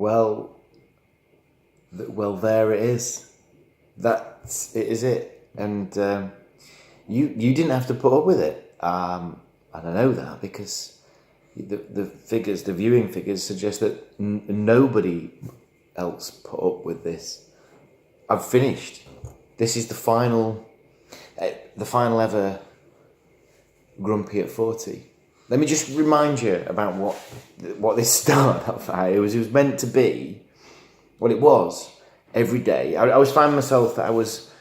Well, there it is. That's it. Is it? And you didn't have to put up with it. And I know that because the viewing figures suggest that nobody else put up with this. I've finished. This is the final ever Grumpy at 40. Let me just remind you about what this started off at. It was meant to be what it was every day. I was finding myself that I was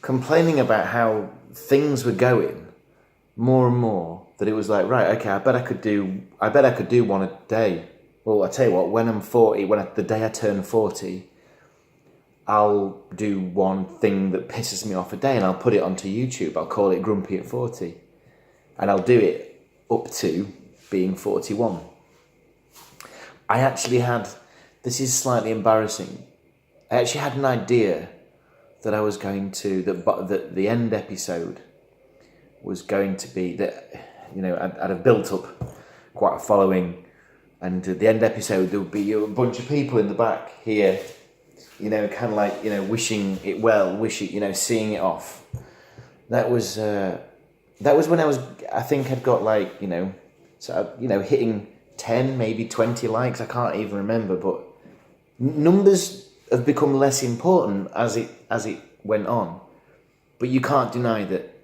complaining about how things were going more and more, that it was like, right, okay, I bet I could do one a day. Well, I tell you what, when I'm 40, the day I turn 40, I'll do one thing that pisses me off a day and I'll put it onto YouTube. I'll call it Grumpy at 40. And I'll do it up to being 41. I actually had, this is slightly embarrassing, I actually had an idea that I was going to, that the end episode was going to be, that, you know, I'd have built up quite a following, and at the end episode there would be a bunch of people in the back here, you know, kind of like, you know, wishing it well, you know, seeing it off. That was when I think I'd got like, you know, so, you know, hitting 10, maybe 20 likes. I can't even remember, but numbers have become less important as it went on. But you can't deny that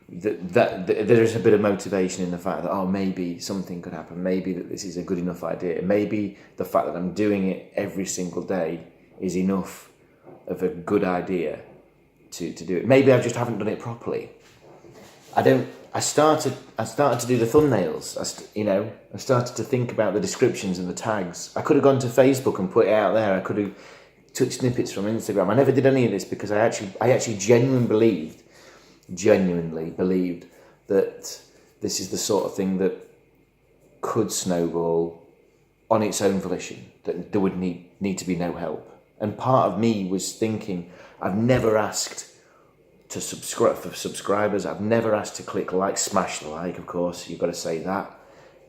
there is a bit of motivation in the fact that, oh, maybe something could happen. Maybe that this is a good enough idea. Maybe the fact that I'm doing it every single day is enough of a good idea to do it. Maybe I just haven't done it properly. I started to do the thumbnails. I started to think about the descriptions and the tags. I could have gone to Facebook and put it out there. I could have took snippets from Instagram. I never did any of this because I actually genuinely believed that this is the sort of thing that could snowball on its own volition, that there would need to be no help. And part of me was thinking, I've never asked to subscribe for subscribers. I've never asked to click like, smash the like, of course, you've got to say that.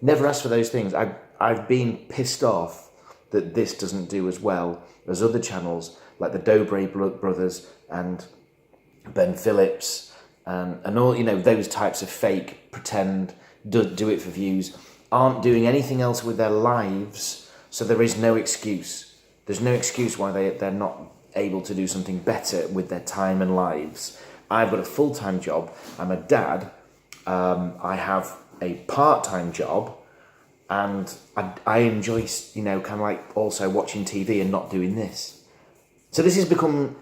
Never asked for those things. I've been pissed off that this doesn't do as well as other channels like the Dobre brothers and Ben Phillips and all, you know, those types of fake pretend do it for views, aren't doing anything else with their lives, so there is no excuse. There's no excuse why they're not able to do something better with their time and lives. I've got a full-time job. I'm a dad. I have a part-time job, and I enjoy, you know, kind of like also watching TV and not doing this. So this has become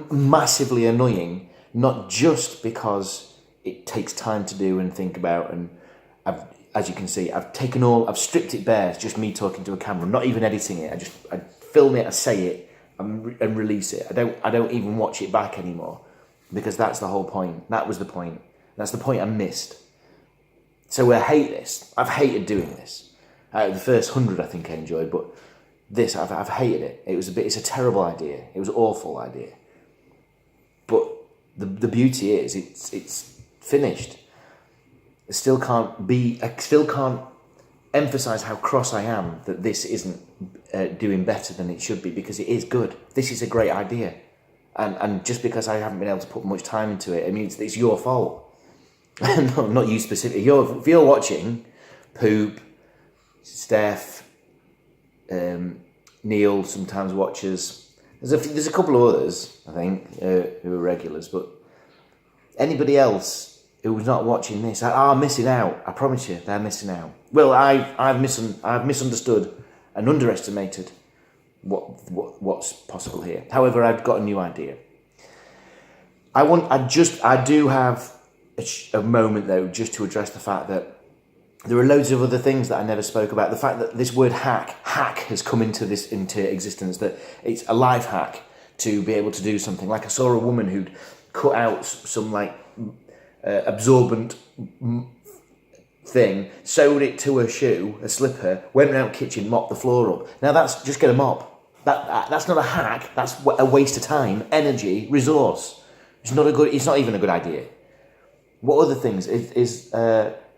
massively annoying, not just because it takes time to do and think about, and as you can see, I've stripped it bare. It's just me talking to a camera, not even editing it. I film it, I say it, and release it. I don't even watch it back anymore, because that's the whole point. That was the point. That's the point I missed. So I hate this. I've hated doing this. The first 100 I think I enjoyed, but this I've hated it. It's a terrible idea. It was an awful idea. But the beauty is it's finished. I still can't emphasize how cross I am that this isn't doing better than it should be, because it is good. This is a great idea, and just because I haven't been able to put much time into it, it means it's your fault. No, not you specifically. If you're watching, Poop, Steph, Neil sometimes watches. There's a couple of others, I think, who are regulars, but anybody else who's not watching this are missing out. I promise you, they're missing out. Well, I've misunderstood and underestimated what's possible here. However, I've got a new idea. I do have a moment though, just to address the fact that there are loads of other things that I never spoke about. The fact that this word hack has come into existence, that it's a life hack to be able to do something. Like I saw a woman who'd cut out some like absorbent thing, sewed it to her shoe, a slipper, went around the kitchen, mopped the floor up. Now that's just get a mop. That's not a hack. That's a waste of time, energy, resource. It's not even a good idea. What other things is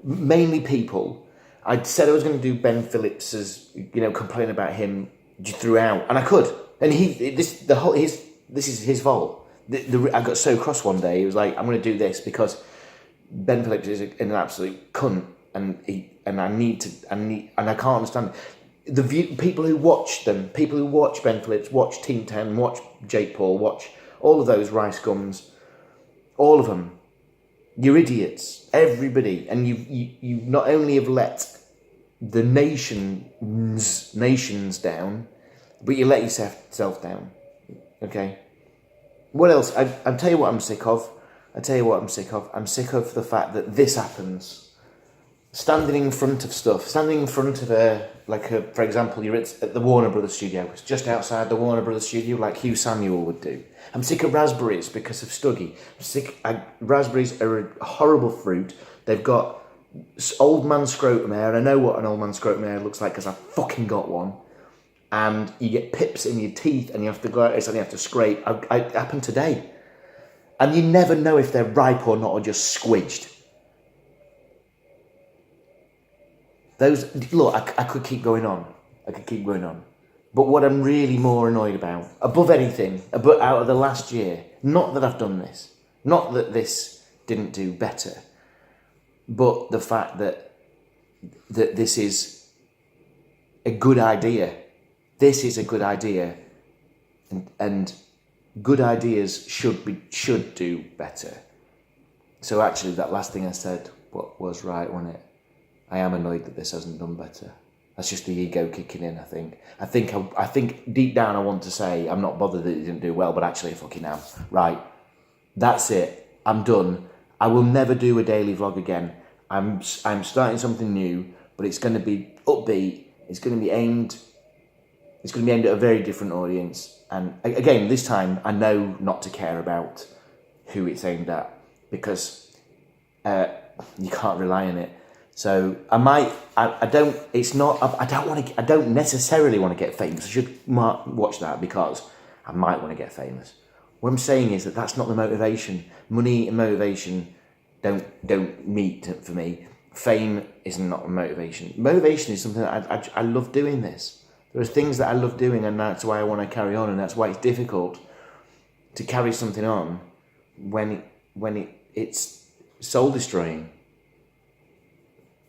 mainly people I said I was going to do Ben Phillips's, complain about him throughout, and I could. And this is his fault. I got so cross one day. He was like, "I'm going to do this because Ben Phillips is an absolute cunt, and I can't understand it. People who watch Ben Phillips, watch Team 10, watch Jake Paul, watch all of those rice gums, all of them. You're idiots, everybody, and you not only have let the nations down, but you let yourself down. Okay. What else? I'll tell you what I'm sick of. I'm sick of the fact that this happens. Standing in front of stuff, for example, you're at the Warner Brothers studio. It's just outside the Warner Brothers studio, like Hugh Samuel would do. I'm sick of raspberries because of Stuggy. Raspberries are a horrible fruit. They've got old man scrotum hair. I know what an old man scrotum hair looks like because I fucking got one. And you get pips in your teeth, and you have to go out and you have to scrape. It happened today, and you never know if they're ripe or not, or just squidged. I could keep going on. But what I'm really more annoyed about, above anything, out of the last year, not that I've done this, not that this didn't do better, but the fact that this is a good idea. This is a good idea, and good ideas should do better. So actually, that last thing I said was right, wasn't it? I am annoyed that this hasn't done better. That's just the ego kicking in, I think. I think deep down I want to say I'm not bothered that it didn't do well, but actually I fucking am. Right, that's it. I'm done. I will never do a daily vlog again. I'm starting something new, but it's going to be upbeat. It's going to be aimed at a very different audience. And again, this time I know not to care about who it's aimed at because you can't rely on it. So I don't necessarily want to get famous. I should watch that because I might want to get famous. What I'm saying is that that's not the motivation. Money and motivation don't meet for me. Fame is not a motivation. Motivation is something that I love doing this. There are things that I love doing, and that's why I want to carry on, and that's why it's difficult to carry something on when it's soul destroying.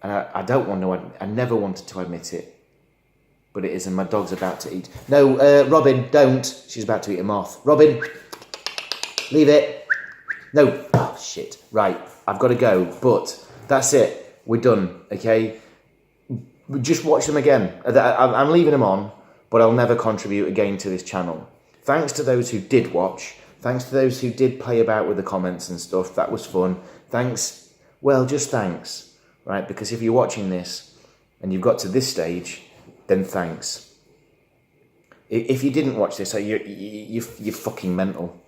And I never wanted to admit it, but it is, and my dog's about to eat. No, Robin, don't. She's about to eat a moth. Robin, leave it. No, oh, shit. Right, I've got to go, but that's it. We're done, okay? Just watch them again. I'm leaving them on, but I'll never contribute again to this channel. Thanks to those who did watch. Thanks to those who did play about with the comments and stuff. That was fun. Thanks. Well, just thanks. Right, because if you're watching this and you've got to this stage, then thanks. If you didn't watch this, you're fucking mental.